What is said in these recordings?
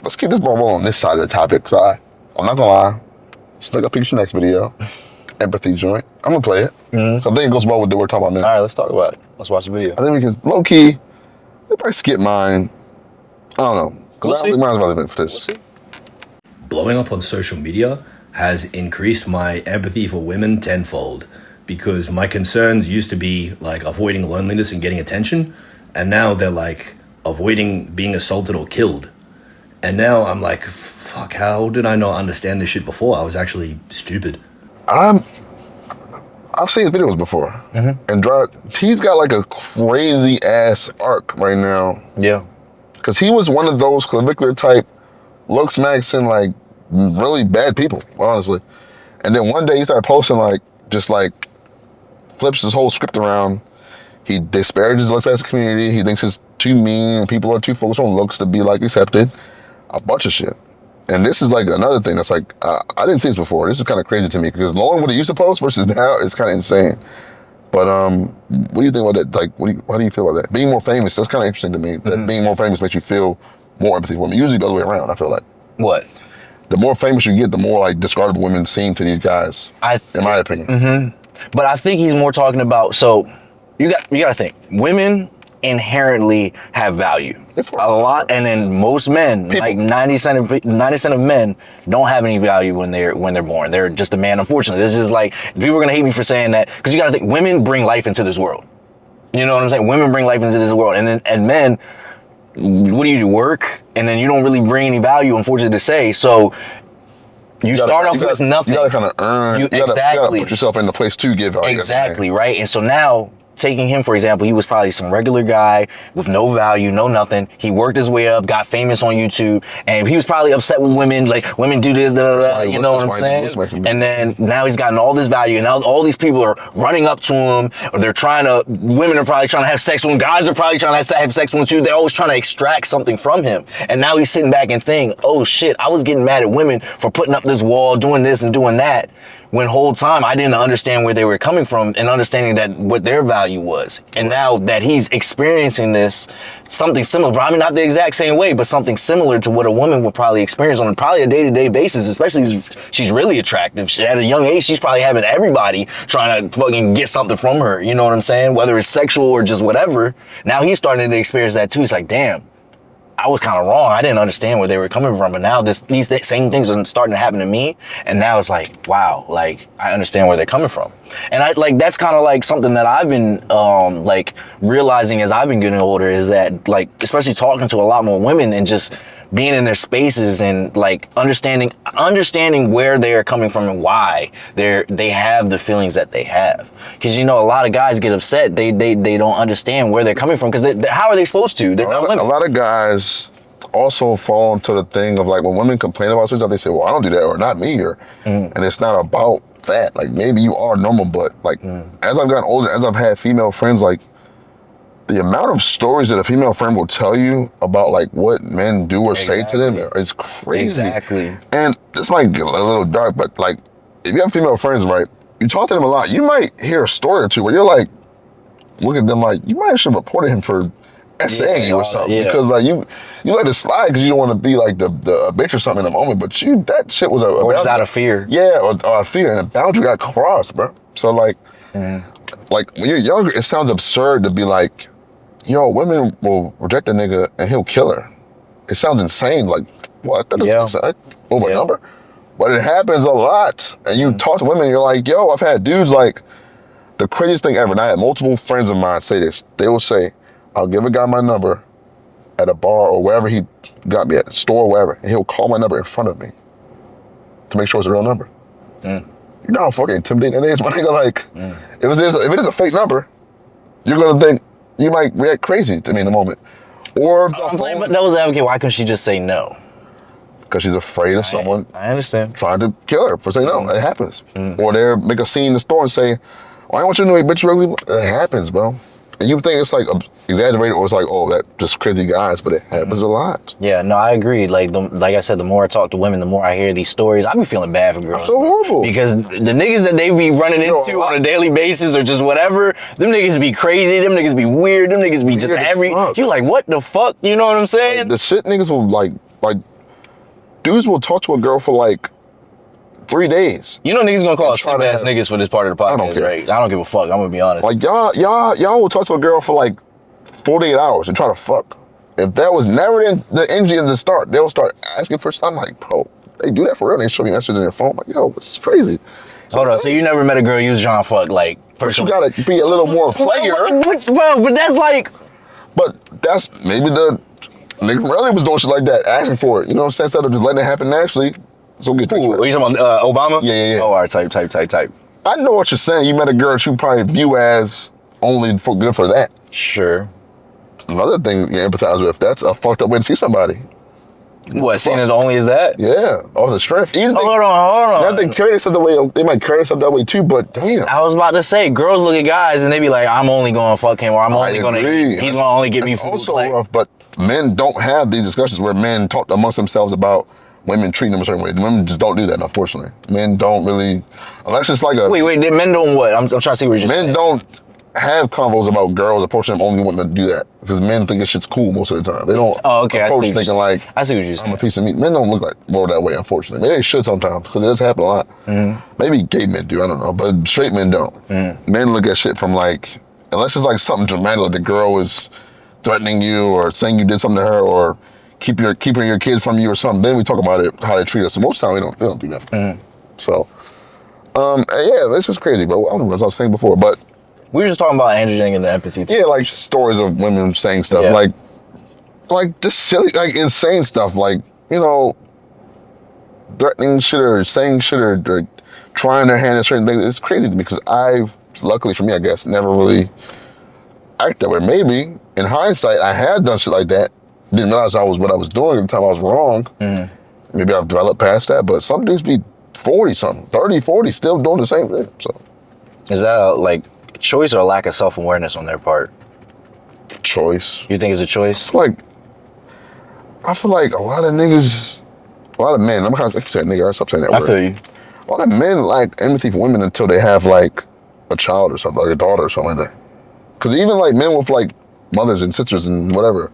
let's keep this ball rolling on this side of the topic. Cause I'm not gonna lie. Stick a picture next video. Empathy joint. I'm gonna play it. So I think it goes well with what we're talking about now. All right, let's talk about it. Let's watch the video. I think we can low key. We probably skip mine. I don't know. Cause I don't think mine's relevant for this. We'll see. Blowing up on social media has increased my empathy for women tenfold, because my concerns used to be like avoiding loneliness and getting attention, and now they're like avoiding being assaulted or killed. And now I'm like, fuck, how did I not understand this shit before? I was actually stupid. I've seen his videos before, and he's got like a crazy ass arc right now. Yeah. Cause he was one of those clavicular type looks maxing like really bad people, honestly. And then one day he started posting like, just like flips his whole script around. He disparages the looks as a community. He thinks it's too mean and people are too focused on looks to be like accepted. A bunch of shit. And this is like another thing that's like, I didn't see this before. This is kind of crazy to me because knowing what he used to post versus now is kind of insane. But what do you think about that? Like, how do you feel about that? Being more famous, that's kind of interesting to me. That being more famous makes you feel more empathy for women. Usually the other way around, I feel like. What? The more famous you get, the more like discardable women seem to these guys, in my opinion. But I think he's more talking about, so you got to think, women inherently have value. A lot, and then most men, like 90% of men don't have any value when they're born. They're just a man, unfortunately. This is like, people are gonna hate me for saying that, because you gotta think, women bring life into this world. You know what I'm saying? Women bring life into this world, and men, what do? Work, and then you don't really bring any value, unfortunately to say. So you start off with nothing. You gotta kind of earn. You gotta put yourself in the place to give value. Exactly, right? And so now, taking him, for example, he was probably some regular guy with no value, no nothing. He worked his way up, got famous on YouTube, and he was probably upset with women, like, women do this, you know what I'm saying? And then now he's gotten all this value, and now all these people are running up to him, or women are probably trying to have sex with him, guys are probably trying to have sex with him too. They're always trying to extract something from him. And now he's sitting back and thinking, oh shit, I was getting mad at women for putting up this wall, doing this and doing that, when whole time I didn't understand where they were coming from and understanding that what their value was. And now that he's experiencing this, something similar, probably not the exact same way, but something similar to what a woman would probably experience on probably a day-to-day basis, especially if she's really attractive. At a young age, she's probably having everybody trying to fucking get something from her, you know what I'm saying? Whether it's sexual or just whatever. Now he's starting to experience that too. He's like, damn, I was kind of wrong. I didn't understand where they were coming from, but now these same things are starting to happen to me, and now it's like, wow, like I understand where they're coming from, and I like that's kind of like something that I've been like realizing as I've been getting older, is that like especially talking to a lot more women and just being in their spaces and like understanding where they're coming from and why they have the feelings that they have. Because you know, a lot of guys get upset. They don't understand where they're coming from, because how are they supposed to? They're not women. A lot of guys also fall into the thing of like, when women complain about something, they say, well, I don't do that, or not me, or and it's not about that. Like, maybe you are normal, but like as I've gotten older, as I've had female friends, like the amount of stories that a female friend will tell you about like what men do or say to them is crazy. Exactly. And this might get a little dark, but like if you have female friends, right, you talk to them a lot, you might hear a story or two where you're like, look at them like, you might have should have reported him for essaying you or something, because like you let it slide because you don't want to be like the bitch or something in the moment, but that shit was or just out of fear. Yeah, or fear, and a boundary got crossed, bro. So like, like when you're younger, it sounds absurd to be like, yo, women will reject a nigga and he'll kill her. It sounds insane. Like, what? That doesn't make sense. Over a number. But it happens a lot. And you talk to women, and you're like, yo, I've had dudes like, the craziest thing ever, and I had multiple friends of mine say this. They will say, I'll give a guy my number at a bar or wherever he got me, at the store or wherever, and he'll call my number in front of me to make sure it's a real number. You know how fucking intimidating it is, my nigga? Like, if it is a fake number, you're gonna think, you might react crazy to me in the moment. Or but devil's advocate, why couldn't she just say no? Because she's afraid of someone I understand trying to kill her for saying no. It happens. Or they make a scene in the store and say, oh, I don't want you to know you bitch, you ugly. It happens, bro. And you think it's like exaggerated, or it's like, oh, that just crazy guys, but it happens a lot. Yeah, no, I agree. Like I said, the more I talk to women, the more I hear these stories. I be feeling bad for girls. That's so horrible. Because the niggas that they be running into on a daily basis or just whatever, them niggas be crazy, them niggas be weird, them niggas be just you're like, what the fuck? You know what I'm saying? Like, the shit niggas will like dudes will talk to a girl for like 3 days. You know niggas gonna call us try simp to ass have- niggas for this part of the I don't podcast, care. right? I don't give a fuck. I'm gonna be honest. Like y'all will talk to a girl for like 48 hours and try to fuck. If that was never in the energy in the start, they'll start asking for something. I'm like, bro, they do that for real. They show me messages in their phone. I'm like, yo, it's crazy. Hold on. So you never met a girl you was trying to fuck like But you gotta be a little more player. Bro, but that's like. But that's maybe the nigga really was doing shit like that, asking for it. You know what I'm saying? Instead of just letting it happen naturally. So get Ooh, are you talking about Obama? Yeah. Oh, all right, type. I know what you're saying. You met a girl that you probably view as only for good for that. Sure. Another thing you empathize with, that's a fucked up way to see somebody. What, seen as only as that? Yeah, off the strength. Even Hold on. They carry themselves that way. They might carry themselves that way too. But damn, I was about to say, girls look at guys and they be like, I'm only gonna fuck him, or I'm only gonna, agree. he's gonna only get me That's food. also Like, rough. But men don't have these discussions where men talk amongst themselves about women treating them a certain way. Women just don't do that, unfortunately. Men don't really, unless it's like a. wait, did men don't what? I'm trying to see what you're Men saying. don't have convos about girls approaching them only wanting to do that because men think that shit's cool most of the time. They don't Oh, okay, I see approach what you're thinking saying. like I see what you're I'm a saying. piece of meat. Men don't look like more that way, unfortunately. Maybe they should sometimes because it does happen a lot. Mm-hmm. Maybe gay men do, I don't know, but straight men don't. Mm-hmm. Men look at shit from like, unless it's like something dramatic, like the girl is threatening you or saying you did something to her or keeping your kids from you or something. Then we talk about it, how they treat us. And most of the time they don't do that. Mm-hmm. So, yeah, it's just crazy, bro. I don't know what I was saying before, but. We were just talking about androgenic and the empathy. Yeah, like stories of women saying stuff, Yeah. like just silly, like insane stuff, like, you know, threatening shit or saying shit or trying their hand at certain things. It's crazy to me because luckily for me, I guess, never really act that way. Maybe in hindsight, I had done shit like that. Didn't realize what I was doing at the time I was wrong. Maybe I've developed past that, but some dudes be 40 something, 30, 40, still doing the same thing. So Is that a, like, choice or a lack of self-awareness on their part? choice. You think it's a choice? I feel like a lot of niggas, a lot of men, I'm gonna say nigga, I stop saying that I word. feel you. A lot of men like empathy for women until they have like a child or something, like a daughter or something like that. Because even like men with like mothers and sisters and whatever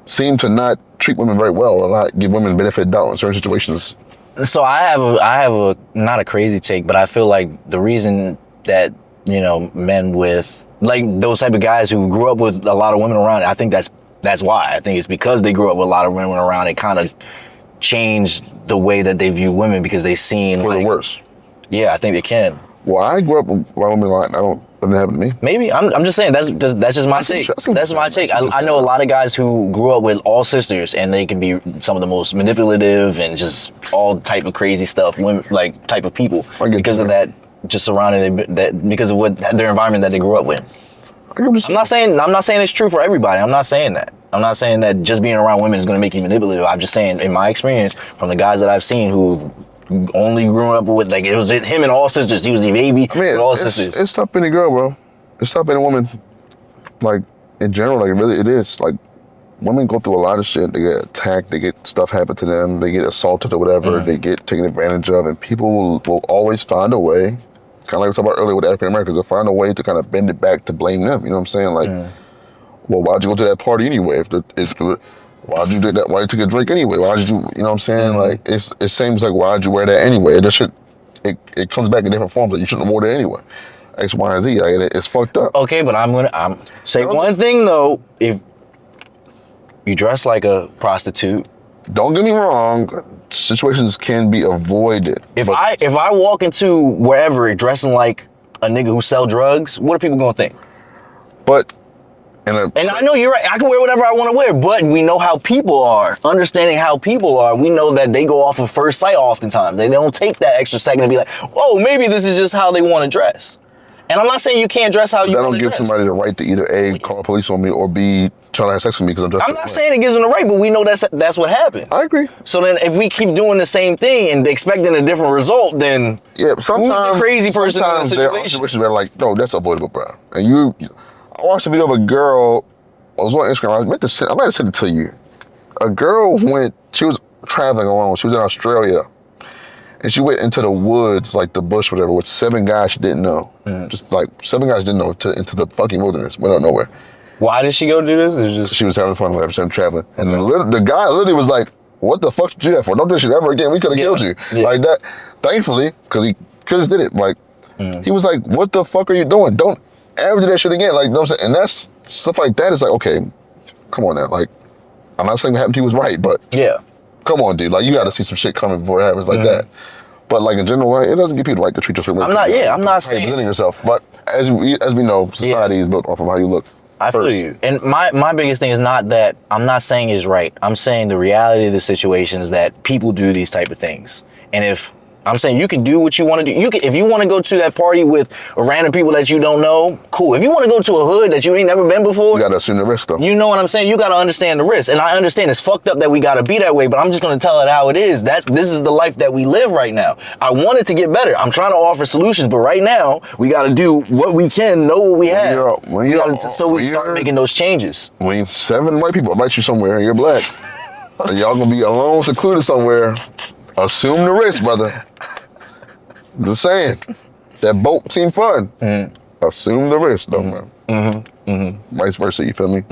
seem to not treat women very well or not give women benefit of doubt in certain situations. So I have a not a crazy take, but I feel like the reason that, you know, men with like those type of guys who grew up with a lot of women around, I think that's why. I think it's because they grew up with a lot of women around. It kind of changed the way that they view women because they seen For like, the worse. Yeah, I think they can. Well, I grew up with women a lot. Doesn't happen to me. Maybe I'm just saying that's just my take. That's my take. I know a lot of guys who grew up with all sisters, and they can be some of the most manipulative and just all type of crazy stuff, women, like type of people because of that, just surrounding that because of what their environment that they grew up with. I'm not saying it's true for everybody. I'm not saying that. I'm not saying that just being around women is going to make you manipulative. I'm just saying, in my experience, from the guys that I've seen who only grew up with, like, it was him and all sisters. He was the baby with all sisters. It's tough being a girl, bro. It's tough being a woman. Like, in general, like, really, it is. Like, women go through a lot of shit. They get attacked. They get stuff happen to them. They get assaulted or whatever. They get taken advantage of. And people will always find a way, kind of like we talked about earlier with African Americans, they'll find a way to kind of bend it back to blame them. You know what I'm saying? Like, well, why'd you go to that party anyway? Why'd you do that? Why'd you take a drink anyway? Why'd you, you know what I'm saying? Like, it seems like, why'd you wear that anyway? It comes back in different forms. Like, you shouldn't have worn it anyway. X, Y, and Z. Like, it's fucked up. Okay, but I'm say one thing though. If you dress like a prostitute, Don't get me wrong. Situations can be avoided. if I walk into wherever dressing like a nigga who sell drugs, what are people gonna think? But And I know you're right. I can wear whatever I want to wear, but we know how people are. Understanding how people are, we know that they go off of first sight oftentimes. They don't take that extra second to be like, oh, maybe this is just how they want to dress. And I'm not saying you can't dress how you that want don't to give dress. somebody the right to either A, call the police on me, or B, try to have sex with me because I'm dressed. I'm not saying it gives them the right, but we know that's what happens. I agree. So then if we keep doing the same thing and expecting a different result, then Yeah, sometimes who's the crazy person in the sometimes there are situation? situations where like, no, that's avoidable, bro. And I watched a video of a girl. I was on Instagram. I might have sent it to you. A girl she was traveling alone. She was in Australia. And she went into the woods, like the bush, whatever, with 7 guys she didn't know. Just like 7 guys she didn't know into the fucking wilderness. Went out of nowhere. why did she go do this? It's just She was having fun, whatever, she was traveling. And the guy literally was like, what the fuck did you do that for? Don't do this shit ever again. We could have killed you. Like that. Thankfully, because he could have did it. Like, he was like, what the fuck are you doing? Don't ever do that shit again. Like, you know what I'm saying? And that's stuff like that is like, okay, come on now. Like, I'm not saying what happened to you was right, but come on, dude. Like, you got to see some shit coming before it happens like that. But like in general, it doesn't give people the right to treat you certain way. I'm not saying presenting yourself, but as we know, society is built off of how you look. I feel you. And my biggest thing is not that I'm not saying is right. I'm saying the reality of the situation is that people do these type of things. And if I'm saying you can do what you want to do. You can, if you want to go to that party with random people that you don't know, cool. If you want to go to a hood that you ain't never been before, you gotta assume the risk though. You know what I'm saying? You gotta understand the risk. And I understand it's fucked up that we gotta be that way, but I'm just gonna tell it how it is. This is the life that we live right now. I want it to get better. I'm trying to offer solutions, but right now we gotta do what we can, know what we have. So we start making those changes. When 7 white people invite you somewhere and you're black, and y'all gonna be alone, secluded somewhere, assume the risk, brother. Just saying, that boat seemed fun. Assume the risk, though, man. Vice versa, you feel me?